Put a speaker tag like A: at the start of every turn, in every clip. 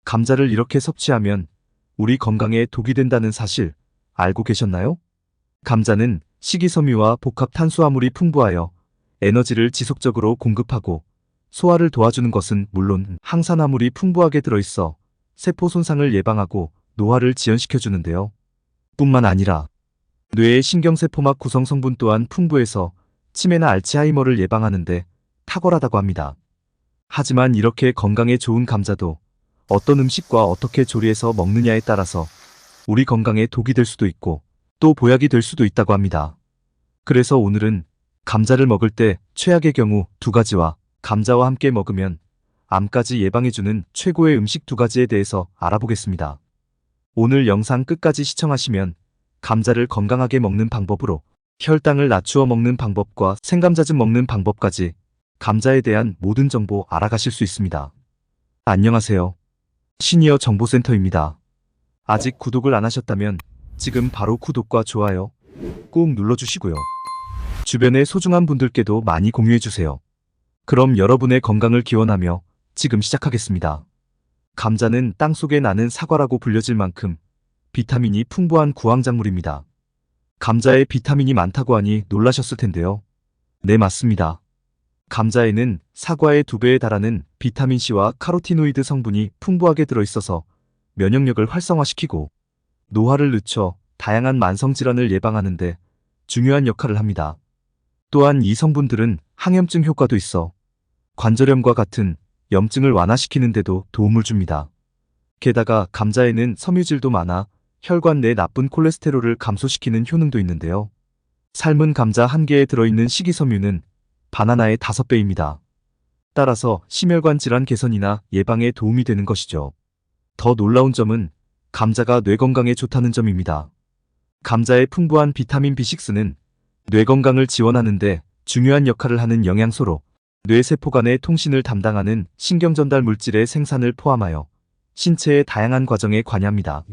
A: 감자를 이렇게 섭취하면 우리 건강에 독이 된다는 사실 알고 계셨나요? 감자는 식이섬유와 복합 탄수화물이 풍부하여 에너지를 지속적으로 공급하고 소화를 도와주는 것은 물론 항산화물이 풍부하게 들어있어 세포 손상을 예방하고 노화를 지연시켜주는데요. 뿐만 아니라 뇌의 신경세포막 구성 성분 또한 풍부해서 치매나 알츠하이머를 예방하는 데 탁월하다고 합니다. 하지만 이렇게 건강에 좋은 감자도 어떤 음식과 어떻게 조리해서 먹느냐에 따라서 우리 건강에 독이 될 수도 있고 또 보약이 될 수도 있다고 합니다. 그래서 오늘은 감자를 먹을 때 최악의 경우 두 가지와 감자와 함께 먹으면 암까지 예방해주는 최고의 음식 두 가지에 대해서 알아보겠습니다. 오늘 영상 끝까지 시청하시면 감자를 건강하게 먹는 방법으로 혈당을 낮추어 먹는 방법과 생감자즙 먹는 방법까지 감자에 대한 모든 정보 알아가실 수 있습니다. 안녕하세요. 시니어 정보센터입니다. 아직 구독을 안 하셨다면 지금 바로 구독과 좋아요 꼭 눌러주시고요. 주변의 소중한 분들께도 많이 공유해주세요. 그럼 여러분의 건강을 기원하며 지금 시작하겠습니다. 감자는 땅속에 나는 사과라고 불려질 만큼 비타민이 풍부한 구황작물입니다. 감자에 비타민이 많다고 하니 놀라셨을 텐데요. 네, 맞습니다. 감자에는 사과의 2배에 달하는 비타민C와 카로티노이드 성분이 풍부하게 들어있어서 면역력을 활성화시키고 노화를 늦춰 다양한 만성질환을 예방하는 데 중요한 역할을 합니다. 또한 이 성분들은 항염증 효과도 있어 관절염과 같은 염증을 완화시키는 데도 도움을 줍니다. 게다가 감자에는 섬유질도 많아 혈관 내 나쁜 콜레스테롤을 감소시키는 효능도 있는데요. 삶은 감자 1개에 들어있는 식이섬유는 바나나의 5배입니다. 따라서 심혈관 질환 개선이나 예방에 도움이 되는 것이죠. 더 놀라운 점은 감자가 뇌 건강에 좋다는 점입니다. 감자의 풍부한 비타민 B6는 뇌 건강을 지원하는 데 중요한 역할을 하는 영양소로 뇌세포 간의 통신을 담당하는 신경전달 물질의 생산을 포함하여 신체의 다양한 과정에 관여합니다.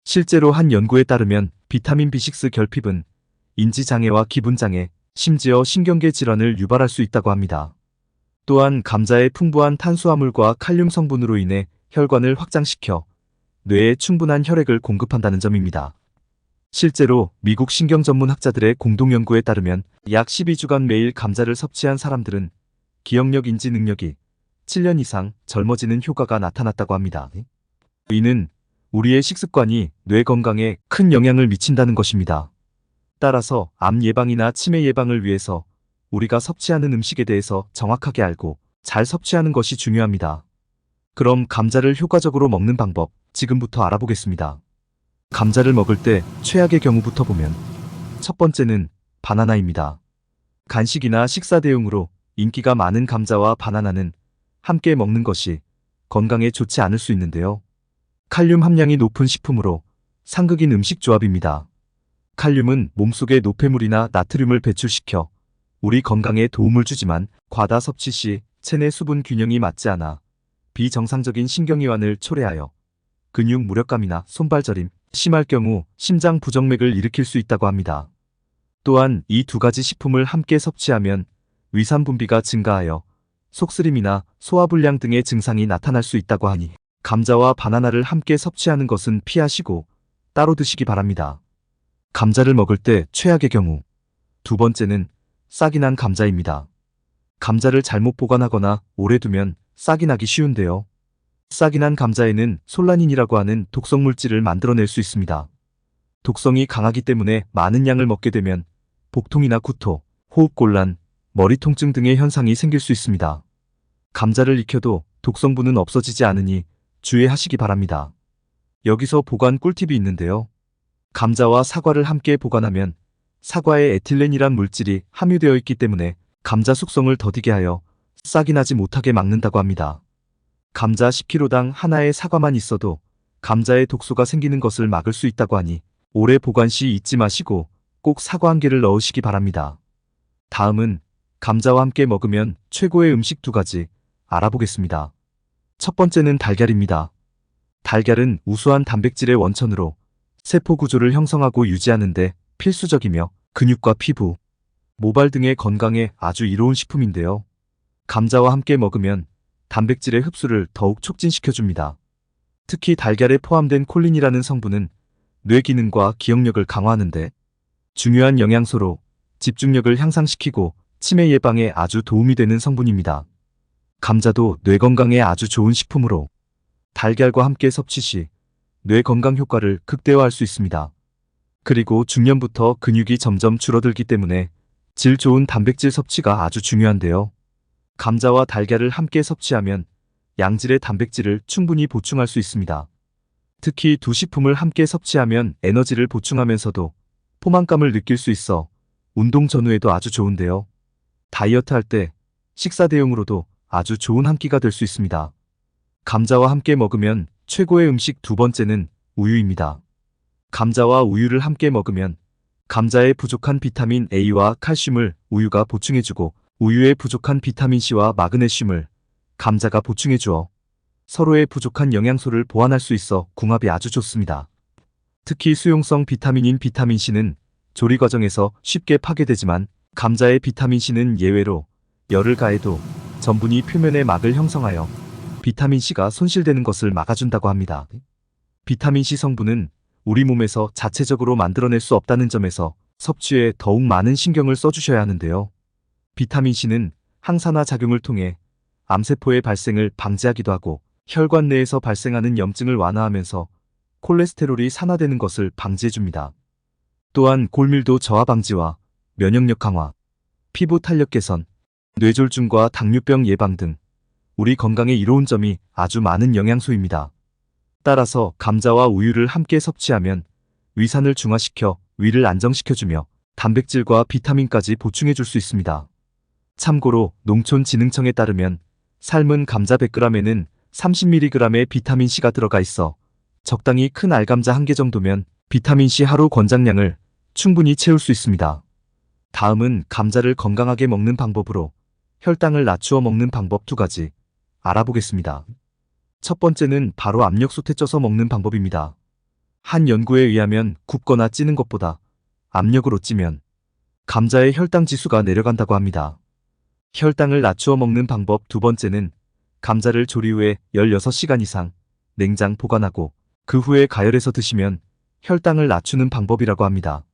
A: 실제로 한 연구에 따르면 비타민 B6 결핍은 인지장애와 기분장애, 심지어 신경계 질환을 유발할 수 있다고 합니다. 또한 감자의 풍부한 탄수화물과 칼륨 성분으로 인해 혈관을 확장시켜 뇌에 충분한 혈액을 공급한다는 점입니다. 실제로 미국 신경 전문 학자들의 공동 연구에 따르면 약 12주간 매일 감자를 섭취한 사람들은 기억력 인지 능력이 7년 이상 젊어지는 효과가 나타났다고 합니다. 이는 우리의 식습관이 뇌 건강에 큰 영향을 미친다는 것입니다. 따라서 암 예방이나 치매 예방을 위해서 우리가 섭취하는 음식에 대해서 정확하게 알고 잘 섭취하는 것이 중요합니다. 그럼 감자를 효과적으로 먹는 방법 지금부터 알아보겠습니다. 감자를 먹을 때 최악의 경우부터 보면 첫 번째는 바나나입니다. 간식이나 식사 대용으로 인기가 많은 감자와 바나나는 함께 먹는 것이 건강에 좋지 않을 수 있는데요. 칼륨 함량이 높은 식품으로 상극인 음식 조합입니다. 칼륨은 몸속의 노폐물이나 나트륨을 배출시켜 우리 건강에 도움을 주지만 과다 섭취 시 체내 수분 균형이 맞지 않아 비정상적인 신경이완을 초래하여 근육 무력감이나 손발저림, 심할 경우 심장 부정맥을 일으킬 수 있다고 합니다. 또한 이 두 가지 식품을 함께 섭취하면 위산 분비가 증가하여 속쓰림이나 소화불량 등의 증상이 나타날 수 있다고 하니 감자와 바나나를 함께 섭취하는 것은 피하시고 따로 드시기 바랍니다. 감자를 먹을 때 최악의 경우 두 번째는 싹이 난 감자입니다. 감자를 잘못 보관하거나 오래 두면 싹이 나기 쉬운데요. 싹이 난 감자에는 솔라닌이라고 하는 독성 물질을 만들어낼 수 있습니다. 독성이 강하기 때문에 많은 양을 먹게 되면 복통이나 구토, 호흡곤란, 머리 통증 등의 현상이 생길 수 있습니다. 감자를 익혀도 독성분은 없어지지 않으니 주의하시기 바랍니다. 여기서 보관 꿀팁이 있는데요. 감자와 사과를 함께 보관하면 사과에 에틸렌이란 물질이 함유되어 있기 때문에 감자 숙성을 더디게 하여 싹이 나지 못하게 막는다고 합니다. 감자 10kg당 하나의 사과만 있어도 감자에 독소가 생기는 것을 막을 수 있다고 하니 오래 보관 시 잊지 마시고 꼭 사과 1개를 넣으시기 바랍니다. 다음은 감자와 함께 먹으면 최고의 음식 2가지 알아보겠습니다. 첫 번째는 달걀입니다. 달걀은 우수한 단백질의 원천으로 세포 구조를 형성하고 유지하는 데 필수적이며 근육과 피부, 모발 등의 건강에 아주 이로운 식품인데요. 감자와 함께 먹으면 단백질의 흡수를 더욱 촉진시켜줍니다. 특히 달걀에 포함된 콜린이라는 성분은 뇌 기능과 기억력을 강화하는데 중요한 영양소로 집중력을 향상시키고 치매 예방에 아주 도움이 되는 성분입니다. 감자도 뇌 건강에 아주 좋은 식품으로 달걀과 함께 섭취 시 뇌 건강 효과를 극대화할 수 있습니다. 그리고 중년부터 근육이 점점 줄어들기 때문에 질 좋은 단백질 섭취가 아주 중요한데요. 감자와 달걀을 함께 섭취하면 양질의 단백질을 충분히 보충할 수 있습니다. 특히 두 식품을 함께 섭취하면 에너지를 보충하면서도 포만감을 느낄 수 있어 운동 전후에도 아주 좋은데요. 다이어트 할 때 식사 대용으로도 아주 좋은 한 끼가 될 수 있습니다. 감자와 함께 먹으면 최고의 음식 두 번째는 우유입니다. 감자와 우유를 함께 먹으면 감자에 부족한 비타민 A와 칼슘을 우유가 보충해주고 우유에 부족한 비타민 C와 마그네슘을 감자가 보충해주어 서로의 부족한 영양소를 보완할 수 있어 궁합이 아주 좋습니다. 특히 수용성 비타민인 비타민 C는 조리 과정에서 쉽게 파괴되지만 감자의 비타민 C는 예외로 열을 가해도 전분이 표면에 막을 형성하여 비타민 C가 손실되는 것을 막아준다고 합니다. 비타민 C 성분은 우리 몸에서 자체적으로 만들어낼 수 없다는 점에서 섭취에 더욱 많은 신경을 써주셔야 하는데요. 비타민 C는 항산화 작용을 통해 암세포의 발생을 방지하기도 하고 혈관 내에서 발생하는 염증을 완화하면서 콜레스테롤이 산화되는 것을 방지해줍니다. 또한 골밀도 저하 방지와 면역력 강화, 피부 탄력 개선, 뇌졸중과 당뇨병 예방 등 우리 건강에 이로운 점이 아주 많은 영양소입니다. 따라서 감자와 우유를 함께 섭취하면 위산을 중화시켜 위를 안정시켜주며 단백질과 비타민까지 보충해줄 수 있습니다. 참고로 농촌진흥청에 따르면 삶은 감자 100g에는 30mg의 비타민C가 들어가 있어 적당히 큰 알감자 1개 정도면 비타민C 하루 권장량을 충분히 채울 수 있습니다. 다음은 감자를 건강하게 먹는 방법으로 혈당을 낮추어 먹는 방법 2가지 알아보겠습니다. 첫 번째는 바로 압력솥에 쪄서 먹는 방법입니다. 한 연구에 의하면 굽거나 찌는 것보다 압력으로 찌면 감자의 혈당 지수가 내려간다고 합니다. 혈당을 낮추어 먹는 방법 2번째는 감자를 조리 후에 16시간 이상 냉장 보관하고 그 후에 가열해서 드시면 혈당을 낮추는 방법이라고 합니다.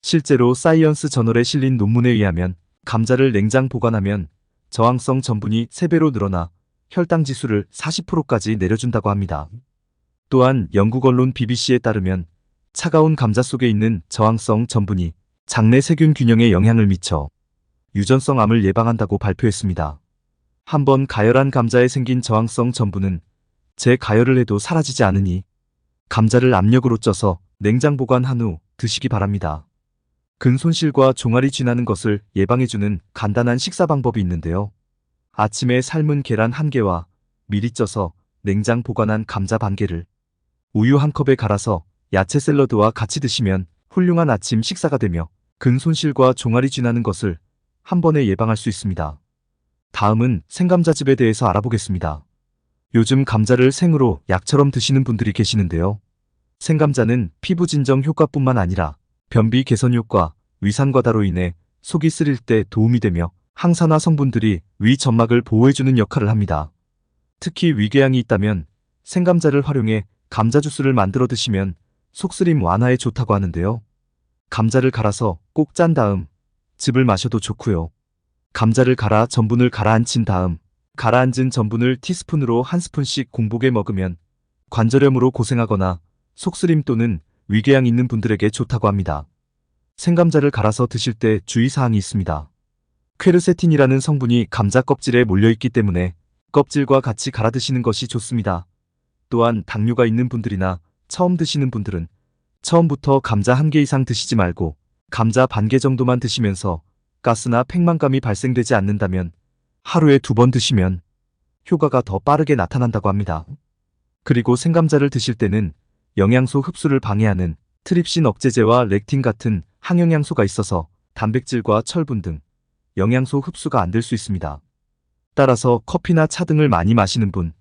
A: 실제로 사이언스 저널에 실린 논문에 의하면 감자를 냉장 보관하면 저항성 전분이 3배로 늘어나 혈당 지수를 40%까지 내려준다고 합니다. 또한 영국 언론 BBC에 따르면 차가운 감자 속에 있는 저항성 전분이 장내 세균 균형에 영향을 미쳐 유전성 암을 예방한다고 발표했습니다. 한번 가열한 감자에 생긴 저항성 전분은 재가열을 해도 사라지지 않으니 감자를 압력으로 쪄서 냉장 보관한 후 드시기 바랍니다. 근손실과 종아리 쥐나는 것을 예방해주는 간단한 식사 방법이 있는데요. 아침에 삶은 계란 1개와 미리 쪄서 냉장 보관한 감자 반개를 우유 1컵에 갈아서 야채 샐러드와 같이 드시면 훌륭한 아침 식사가 되며 근손실과 종아리 쥐나는 것을 한 번에 예방할 수 있습니다. 다음은 생감자즙에 대해서 알아보겠습니다. 요즘 감자를 생으로 약처럼 드시는 분들이 계시는데요. 생감자는 피부 진정 효과뿐만 아니라 변비 개선 효과, 위산 과다로 인해 속이 쓰릴 때 도움이 되며 항산화 성분들이 위 점막을 보호해주는 역할을 합니다. 특히 위궤양이 있다면 생감자를 활용해 감자 주스를 만들어 드시면 속쓰림 완화에 좋다고 하는데요. 감자를 갈아서 꼭 짠 다음 즙을 마셔도 좋고요. 감자를 갈아 전분을 가라앉힌 다음 가라앉은 전분을 티스푼으로 1스푼씩 공복에 먹으면 관절염으로 고생하거나 속쓰림 또는 위궤양 있는 분들에게 좋다고 합니다. 생감자를 갈아서 드실 때 주의사항이 있습니다. 퀘르세틴이라는 성분이 감자 껍질에 몰려있기 때문에 껍질과 같이 갈아 드시는 것이 좋습니다. 또한 당뇨가 있는 분들이나 처음 드시는 분들은 처음부터 감자 1개 이상 드시지 말고 감자 반개 정도만 드시면서 가스나 팽만감이 발생되지 않는다면 하루에 2번 드시면 효과가 더 빠르게 나타난다고 합니다. 그리고 생감자를 드실 때는 영양소 흡수를 방해하는 트립신 억제제와 렉틴 같은 항영양소가 있어서 단백질과 철분 등 영양소 흡수가 안 될 수 있습니다. 따라서 커피나 차 등을 많이 마시는 분,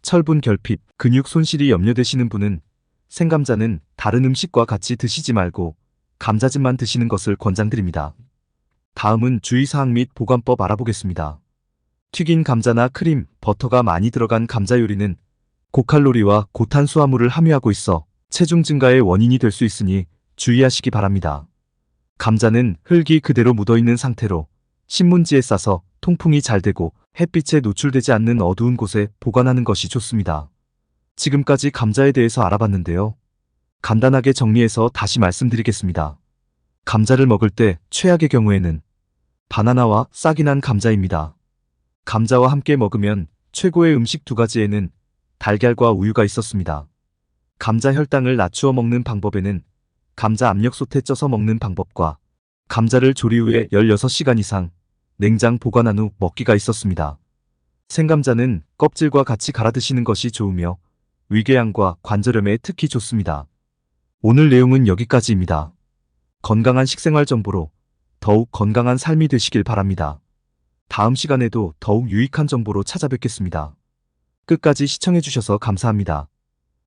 A: 철분 결핍, 근육 손실이 염려되시는 분은 생감자는 다른 음식과 같이 드시지 말고 감자즙만 드시는 것을 권장드립니다. 다음은 주의사항 및 보관법 알아보겠습니다. 튀긴 감자나 크림, 버터가 많이 들어간 감자 요리는 고칼로리와 고탄수화물을 함유하고 있어 체중 증가의 원인이 될 수 있으니 주의하시기 바랍니다. 감자는 흙이 그대로 묻어있는 상태로 신문지에 싸서 통풍이 잘 되고 햇빛에 노출되지 않는 어두운 곳에 보관하는 것이 좋습니다. 지금까지 감자에 대해서 알아봤는데요. 간단하게 정리해서 다시 말씀드리겠습니다. 감자를 먹을 때 최악의 경우에는 바나나와 싹이 난 감자입니다. 감자와 함께 먹으면 최고의 음식 두 가지에는 달걀과 우유가 있었습니다. 감자 혈당을 낮추어 먹는 방법에는 감자 압력솥에 쪄서 먹는 방법과 감자를 조리 후에 16시간 이상 냉장 보관한 후 먹기가 있었습니다. 생감자는 껍질과 같이 갈아 드시는 것이 좋으며 위궤양과 관절염에 특히 좋습니다. 오늘 내용은 여기까지입니다. 건강한 식생활 정보로 더욱 건강한 삶이 되시길 바랍니다. 다음 시간에도 더욱 유익한 정보로 찾아뵙겠습니다. 끝까지 시청해주셔서 감사합니다.